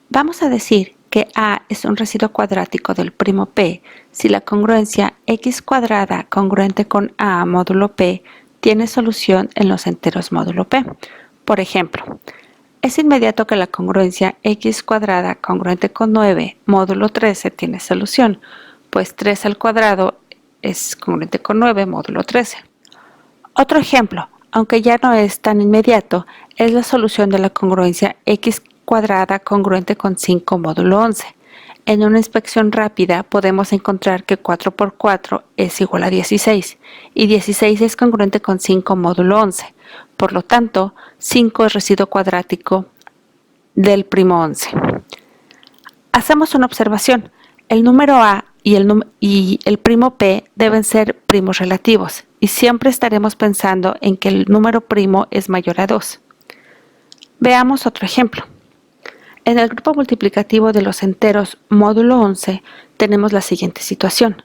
Vamos a decir que A es un residuo cuadrático del primo P si la congruencia x cuadrada congruente con A módulo P tiene solución en los enteros módulo P. Por ejemplo, es inmediato que la congruencia x cuadrada congruente con 9 módulo 13 tiene solución, pues 3 al cuadrado es congruente con 9 módulo 13. Otro ejemplo, aunque ya no es tan inmediato, es la solución de la congruencia x cuadrada congruente con 5 módulo 11. En una inspección rápida podemos encontrar que 4 por 4 es igual a 16 y 16 es congruente con 5 módulo 11. Por lo tanto, 5 es residuo cuadrático del primo 11. Hacemos una observación. El número A y el primo P deben ser primos relativos y siempre estaremos pensando en que el número primo es mayor a 2. Veamos otro ejemplo. En el grupo multiplicativo de los enteros módulo 11 tenemos la siguiente situación.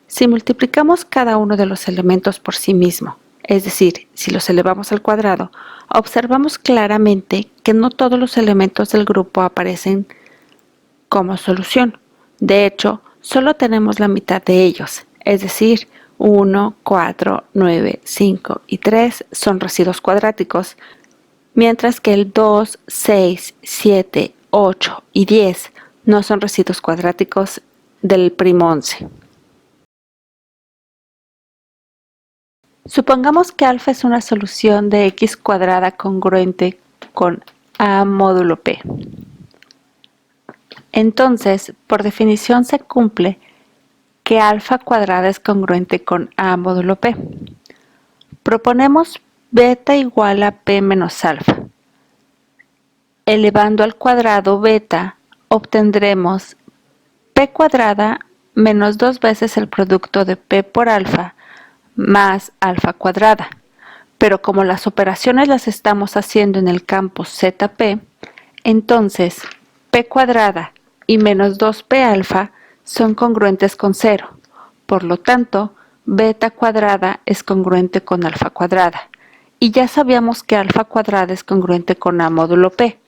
Si multiplicamos cada uno de los elementos por sí mismo, es decir, si los elevamos al cuadrado, observamos claramente que no todos los elementos del grupo aparecen como solución. De hecho, solo tenemos la mitad de ellos, es decir, 1, 4, 9, 5 y 3 son residuos cuadráticos, mientras que el 2, 6, 7, 8 y 10 no son residuos cuadráticos del primo 11. Supongamos que alfa es una solución de x cuadrada congruente con A módulo P. Entonces, por definición se cumple que alfa cuadrada es congruente con A módulo P. Proponemos beta igual a P menos alfa. Elevando al cuadrado beta, obtendremos P cuadrada menos 2 veces el producto de P por alfa más alfa cuadrada. Pero como las operaciones las estamos haciendo en el campo ZP, entonces P cuadrada y menos 2P alfa son congruentes con 0. Por lo tanto, beta cuadrada es congruente con alfa cuadrada. Y ya sabíamos que alfa cuadrada es congruente con A módulo P.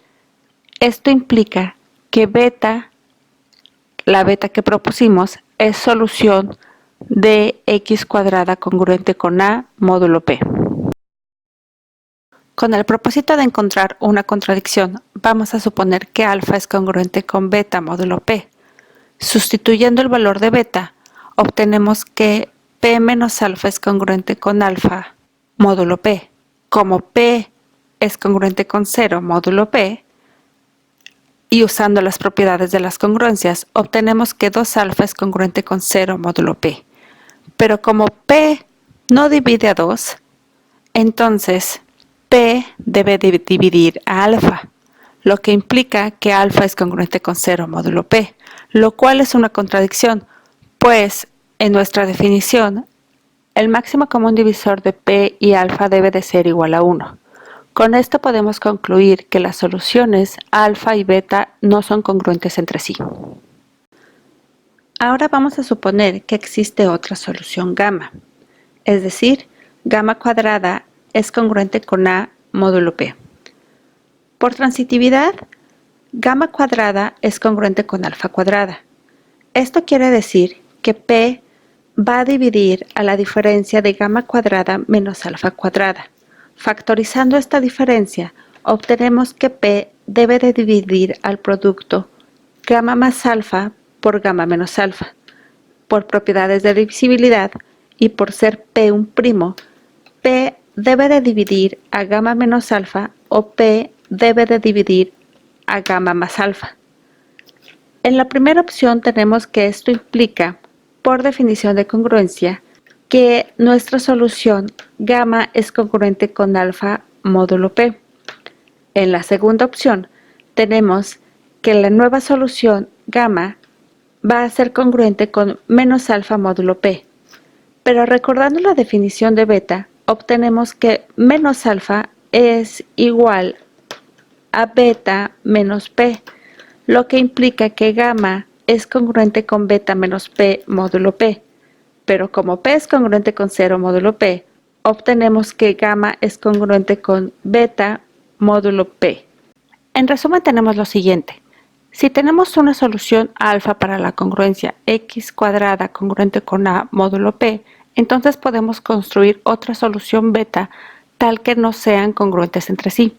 Esto implica que beta, la beta que propusimos, es solución de x cuadrada congruente con A módulo P. Con el propósito de encontrar una contradicción, vamos a suponer que alfa es congruente con beta módulo P. Sustituyendo el valor de beta, obtenemos que P menos alfa es congruente con alfa módulo P. Como P es congruente con 0 módulo P, y usando las propiedades de las congruencias, obtenemos que 2 alfa es congruente con 0 módulo P. Pero como P no divide a 2, entonces P debe dividir a alfa, lo que implica que alfa es congruente con 0 módulo P, lo cual es una contradicción, pues en nuestra definición, el máximo común divisor de P y alfa debe de ser igual a 1. Con esto podemos concluir que las soluciones alfa y beta no son congruentes entre sí. Ahora vamos a suponer que existe otra solución gamma, es decir, gamma cuadrada es congruente con A módulo P. Por transitividad, gamma cuadrada es congruente con alfa cuadrada. Esto quiere decir que P va a dividir a la diferencia de gamma cuadrada menos alfa cuadrada. Factorizando esta diferencia, obtenemos que P debe de dividir al producto gamma más alfa por gamma menos alfa. Por propiedades de divisibilidad y por ser P un primo, P debe de dividir a gamma menos alfa o P debe de dividir a gamma más alfa. En la primera opción tenemos que esto implica, por definición de congruencia, que nuestra solución gamma es congruente con alfa módulo P. En la segunda opción tenemos que la nueva solución gamma va a ser congruente con menos alfa módulo P. Pero recordando la definición de beta, obtenemos que menos alfa es igual a beta menos P, lo que implica que gamma es congruente con beta menos P módulo P. Pero como P es congruente con 0 módulo P, obtenemos que gamma es congruente con beta módulo P. En resumen tenemos lo siguiente. Si tenemos una solución alfa para la congruencia x cuadrada congruente con a módulo p, entonces podemos construir otra solución beta tal que no sean congruentes entre sí.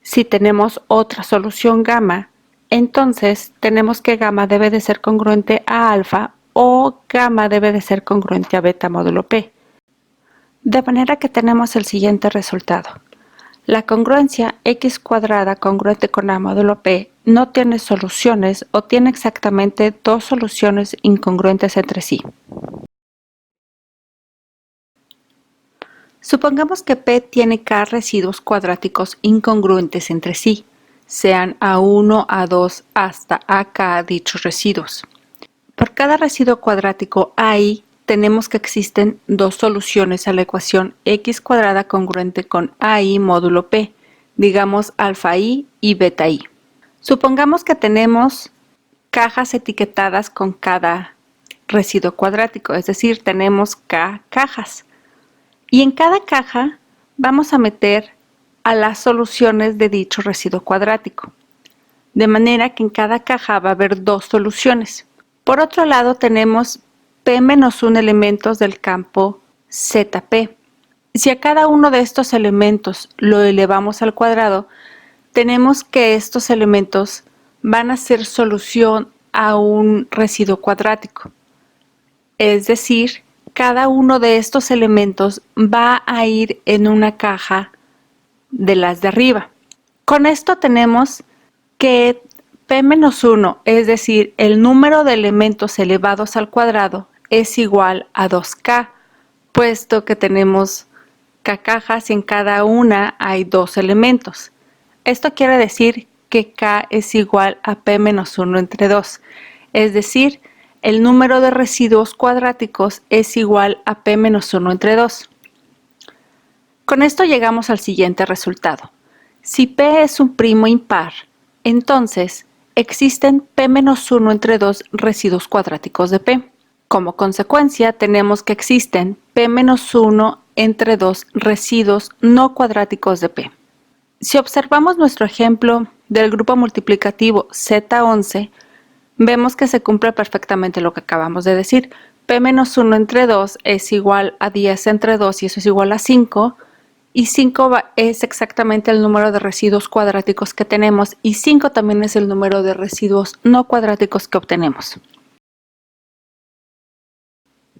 Si tenemos otra solución gamma, entonces tenemos que gamma debe de ser congruente a alfa o gamma debe de ser congruente a beta módulo p. De manera que tenemos el siguiente resultado. La congruencia x cuadrada congruente con a módulo p no tiene soluciones o tiene exactamente dos soluciones incongruentes entre sí. Supongamos que P tiene K residuos cuadráticos incongruentes entre sí, sean A1, A2 hasta AK dichos residuos. Por cada residuo cuadrático AI, tenemos que existen dos soluciones a la ecuación x cuadrada congruente con AI módulo P, digamos alfa I y beta I. Supongamos que tenemos cajas etiquetadas con cada residuo cuadrático, es decir, tenemos K cajas. Y en cada caja vamos a meter a las soluciones de dicho residuo cuadrático. De manera que en cada caja va a haber dos soluciones. Por otro lado tenemos P-1 elementos del campo ZP. Si a cada uno de estos elementos lo elevamos al cuadrado, tenemos que estos elementos van a ser solución a un residuo cuadrático. Es decir, cada uno de estos elementos va a ir en una caja de las de arriba. Con esto tenemos que P-1, es decir, el número de elementos elevados al cuadrado, es igual a 2K, puesto que tenemos K cajas y en cada una hay dos elementos. Esto quiere decir que K es igual a P-1 entre 2, es decir, el número de residuos cuadráticos es igual a P-1 entre 2. Con esto llegamos al siguiente resultado. Si P es un primo impar, entonces existen P-1 entre 2 residuos cuadráticos de P. Como consecuencia, tenemos que existen P-1 entre 2 residuos no cuadráticos de P. Si observamos nuestro ejemplo del grupo multiplicativo Z11, vemos que se cumple perfectamente lo que acabamos de decir. P-1 entre 2 es igual a 10 entre 2 y eso es igual a 5. Y 5 es exactamente el número de residuos cuadráticos que tenemos y 5 también es el número de residuos no cuadráticos que obtenemos.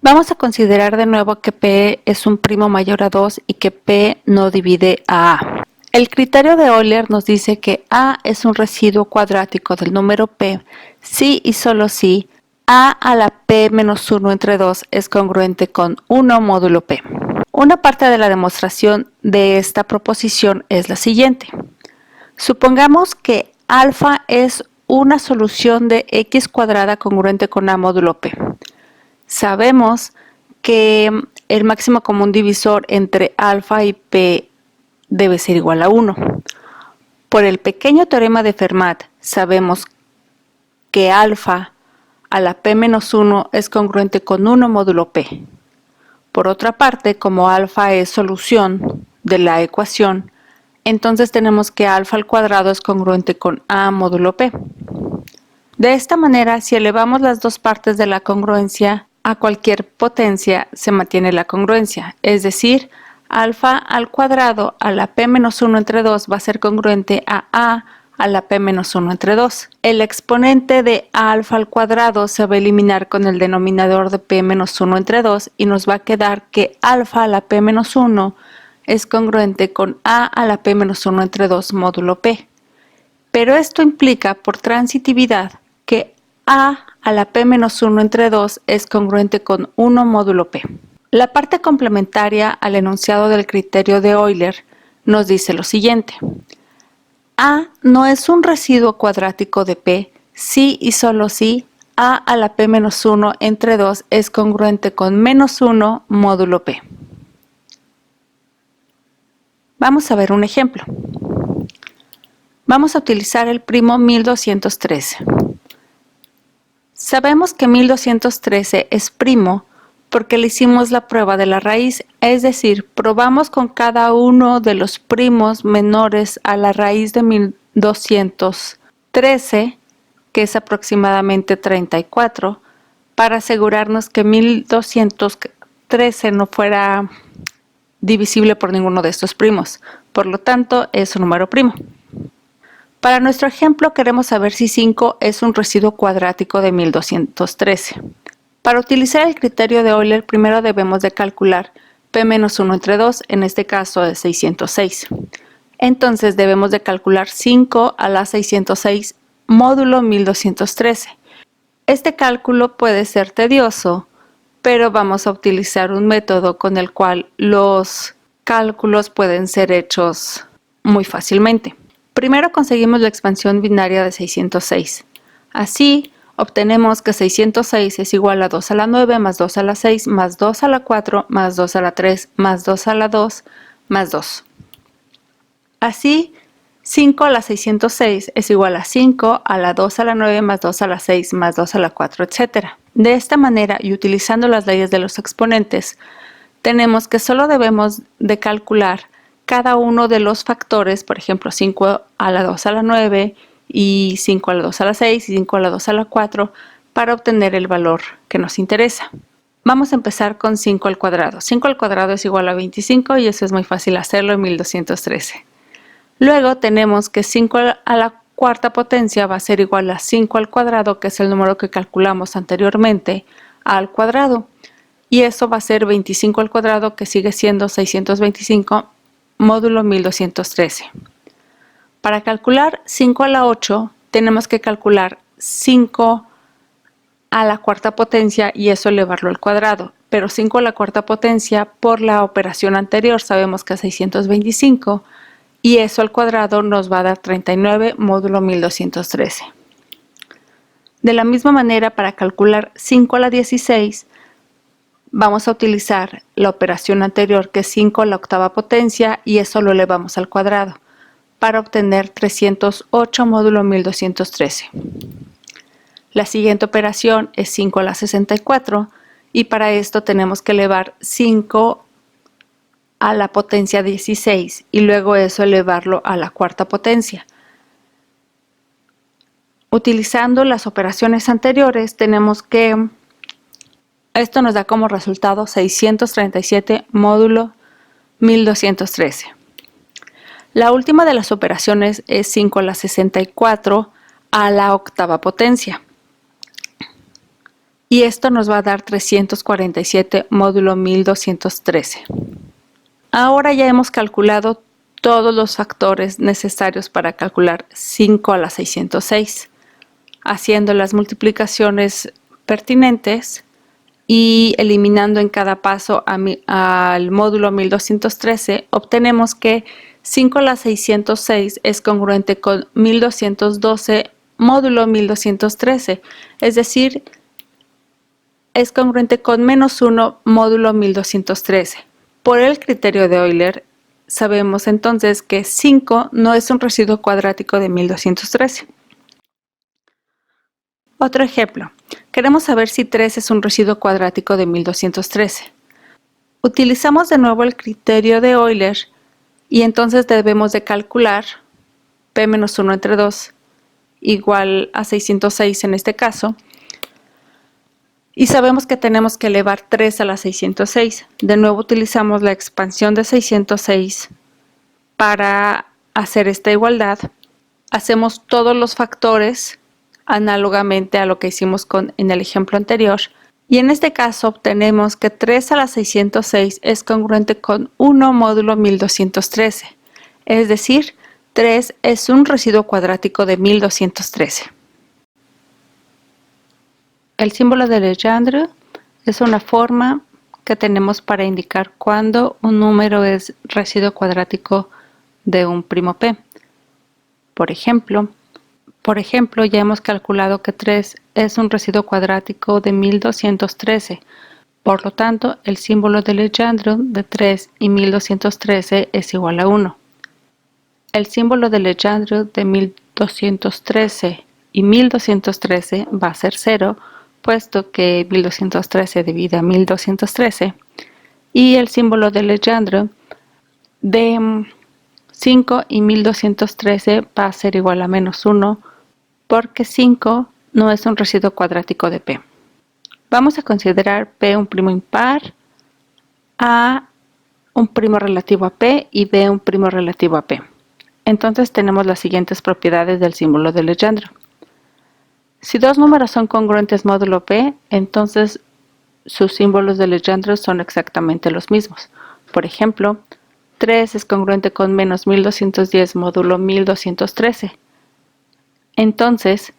Vamos a considerar de nuevo que P es un primo mayor a 2 y que P no divide a A. El criterio de Euler nos dice que A es un residuo cuadrático del número P si y solo si A a la P-1 entre 2 es congruente con 1 módulo P. Una parte de la demostración de esta proposición es la siguiente. Supongamos que alfa es una solución de x cuadrada congruente con a módulo P. Sabemos que el máximo común divisor entre alfa y P debe ser igual a 1. Por el pequeño teorema de Fermat, sabemos que alfa a la P-1 es congruente con 1 módulo P. Por otra parte, como alfa es solución de la ecuación, entonces tenemos que alfa al cuadrado es congruente con a módulo P. De esta manera, si elevamos las dos partes de la congruencia a cualquier potencia, se mantiene la congruencia, es decir, alfa al cuadrado a la P-1 entre 2 va a ser congruente a la P-1 entre 2. El exponente de alfa al cuadrado se va a eliminar con el denominador de P-1 entre 2 y nos va a quedar que alfa a la P-1 es congruente con a la P-1 entre 2 módulo P. Pero esto implica por transitividad que a la P-1 entre 2 es congruente con 1 módulo P. La parte complementaria al enunciado del criterio de Euler nos dice lo siguiente. A no es un residuo cuadrático de P si y solo si a la P-1 entre 2 es congruente con menos 1 módulo P. Vamos a ver un ejemplo. Vamos a utilizar el primo 1213. Sabemos que 1213 es primo porque le hicimos la prueba de la raíz, es decir, probamos con cada uno de los primos menores a la raíz de 1213 13, que es aproximadamente 34, para asegurarnos que 1213 no fuera divisible por ninguno de estos primos. Por lo tanto, es un número primo. Para nuestro ejemplo queremos saber si 5 es un residuo cuadrático de 1213. Para utilizar el criterio de Euler, primero debemos de calcular p-1 entre 2, en este caso es 606. Entonces debemos de calcular 5 a la 606 módulo 1213. Este cálculo puede ser tedioso, pero vamos a utilizar un método con el cual los cálculos pueden ser hechos muy fácilmente. Primero conseguimos la expansión binaria de 606. Así, obtenemos que 606 es igual a 2 a la 9 más 2 a la 6 más 2 a la 4 más 2 a la 3 más 2 a la 2 más 2. Así, 5 a la 606 es igual a 5 a la 2 a la 9 más 2 a la 6 más 2 a la 4, etc. De esta manera, y utilizando las leyes de los exponentes, tenemos que solo debemos de calcular cada uno de los factores, por ejemplo, 5 a la 2 a la 9 y 5 a la 2 a la 6 y 5 a la 2 a la 4 para obtener el valor que nos interesa. Vamos a empezar con 5 al cuadrado. 5 al cuadrado es igual a 25 y eso es muy fácil hacerlo en 1213. Luego tenemos que 5 a la cuarta potencia va a ser igual a 5 al cuadrado, que es el número que calculamos anteriormente, al cuadrado. Y eso va a ser 25 al cuadrado, que sigue siendo 625 módulo 1213. Para calcular 5 a la 8 tenemos que calcular 5 a la cuarta potencia y eso elevarlo al cuadrado. Pero 5 a la cuarta potencia por la operación anterior sabemos que es 625 y eso al cuadrado nos va a dar 39 módulo 1213. De la misma manera, para calcular 5 a la 16 vamos a utilizar la operación anterior, que es 5 a la octava potencia, y eso lo elevamos al cuadrado para obtener 308 módulo 1213. La siguiente operación es 5 a la 64 y para esto tenemos que elevar 5 a la potencia 16 y luego eso elevarlo a la cuarta potencia. Utilizando las operaciones anteriores tenemos que esto nos da como resultado 637 módulo 1213. La última de las operaciones es 5 a la 64 a la octava potencia. Y esto nos va a dar 347 módulo 1213. Ahora ya hemos calculado todos los factores necesarios para calcular 5 a la 606. Haciendo las multiplicaciones pertinentes y eliminando en cada paso al módulo 1213, obtenemos que 5 a la 606 es congruente con 1212 módulo 1213, es decir, es congruente con menos 1 módulo 1213. Por el criterio de Euler, sabemos entonces que 5 no es un residuo cuadrático de 1213. Otro ejemplo. Queremos saber si 3 es un residuo cuadrático de 1213. Utilizamos de nuevo el criterio de Euler y entonces debemos de calcular p-1 entre 2 igual a 606 en este caso. Y sabemos que tenemos que elevar 3 a la 606. De nuevo utilizamos la expansión de 606 para hacer esta igualdad. Hacemos todos los factores análogamente a lo que hicimos en el ejemplo anterior. Y en este caso obtenemos que 3 a la 606 es congruente con 1 módulo 1213. Es decir, 3 es un residuo cuadrático de 1213. El símbolo de Legendre es una forma que tenemos para indicar cuándo un número es residuo cuadrático de un primo p. Por ejemplo, ya hemos calculado que 3 es un residuo cuadrático de 1213. Por lo tanto, el símbolo de Legendre de 3 y 1213 es igual a 1. El símbolo de Legendre de 1213 y 1213 va a ser 0, puesto que 1213 divide a 1213. Y el símbolo de Legendre de 5 y 1213 va a ser igual a menos 1, porque 5 no es un residuo cuadrático de P. Vamos a considerar P un primo impar, A un primo relativo a P y B un primo relativo a P. Entonces tenemos las siguientes propiedades del símbolo de Legendre. Si dos números son congruentes módulo P, entonces sus símbolos de Legendre son exactamente los mismos. Por ejemplo, 3 es congruente con menos 1210 módulo 1213. Entonces,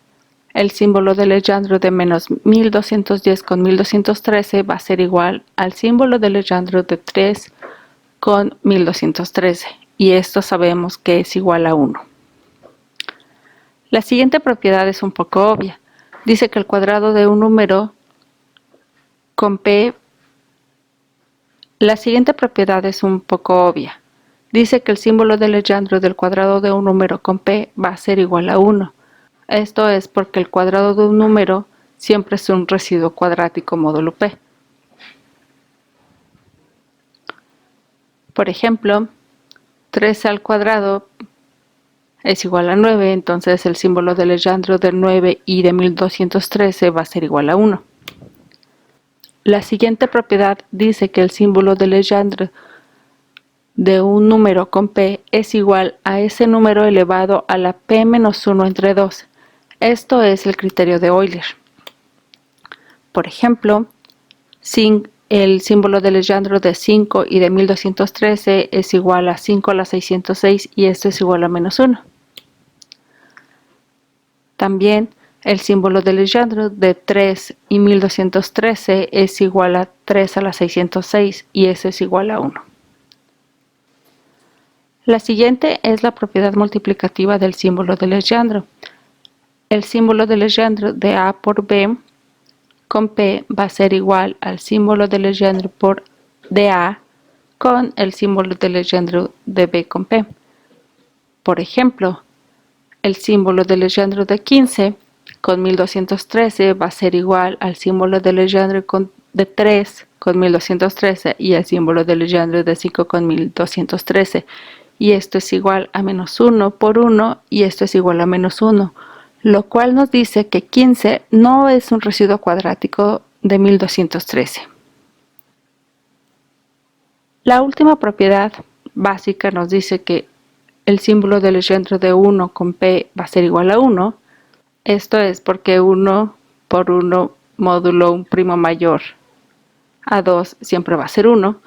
el símbolo de Legendre de menos 1210 con 1213 va a ser igual al símbolo de Legendre de 3 con 1213. Y esto sabemos que es igual a 1. La siguiente propiedad es un poco obvia. Dice que el cuadrado de un número con P. La siguiente propiedad es un poco obvia. Dice que el símbolo de Legendre del cuadrado de un número con P va a ser igual a 1. Esto es porque el cuadrado de un número siempre es un residuo cuadrático módulo P. Por ejemplo, 3 al cuadrado es igual a 9, entonces el símbolo de Legendre de 9 y de 1213 va a ser igual a 1. La siguiente propiedad dice que el símbolo de Legendre de un número con P es igual a ese número elevado a la P menos 1 entre 2. Esto es el criterio de Euler. Por ejemplo, el símbolo de Legendre de 5 y de 1213 es igual a 5 a la 606 y esto es igual a menos 1. También el símbolo de Legendre de 3 y 1213 es igual a 3 a la 606 y eso es igual a 1. La siguiente es la propiedad multiplicativa del símbolo de Legendre. El símbolo de Legendre de A por B con P va a ser igual al símbolo de Legendre de A con el símbolo de Legendre de B con P. Por ejemplo, el símbolo de Legendre de 15 con 1213 va a ser igual al símbolo de Legendre de 3 con 1213 y el símbolo de Legendre de 5 con 1213. Y esto es igual a menos 1 por 1 y esto es igual a menos 1, lo cual nos dice que 15 no es un residuo cuadrático de 1213. La última propiedad básica nos dice que el símbolo de Legendre de 1 con P va a ser igual a 1. Esto es porque 1 por 1 módulo un primo mayor a 2 siempre va a ser 1.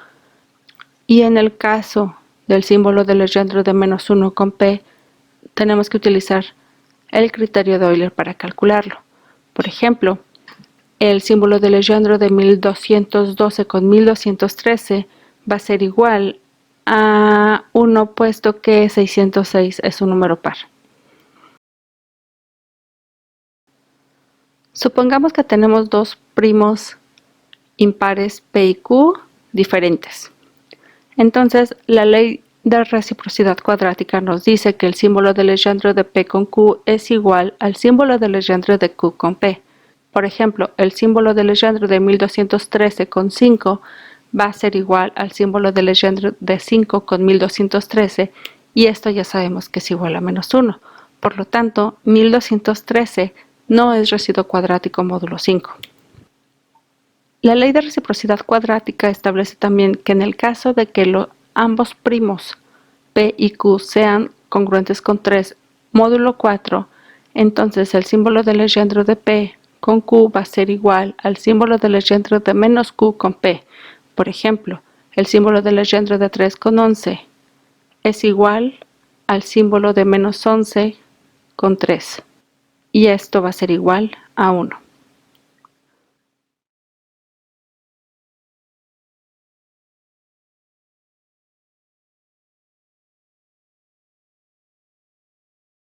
Y en el caso del símbolo de Legendre de menos 1 con P, tenemos que utilizar el criterio de Euler para calcularlo. Por ejemplo, el símbolo de Legendre de 1212 con 1213 va a ser igual a 1 puesto que 606 es un número par. Supongamos que tenemos dos primos impares P y Q diferentes. Entonces, la ley de reciprocidad cuadrática nos dice que el símbolo de Legendre de P con Q es igual al símbolo de Legendre de Q con P. Por ejemplo, el símbolo de Legendre de 1213 con 5 va a ser igual al símbolo de Legendre de 5 con 1213 y esto ya sabemos que es igual a menos 1. Por lo tanto, 1213 no es residuo cuadrático módulo 5. La ley de reciprocidad cuadrática establece también que en el caso de que ambos primos P y Q sean congruentes con 3 módulo 4, entonces el símbolo de Legendre de P con Q va a ser igual al símbolo de Legendre de menos Q con P. Por ejemplo, el símbolo de Legendre de 3 con 11 es igual al símbolo de menos 11 con 3. Y esto va a ser igual a 1.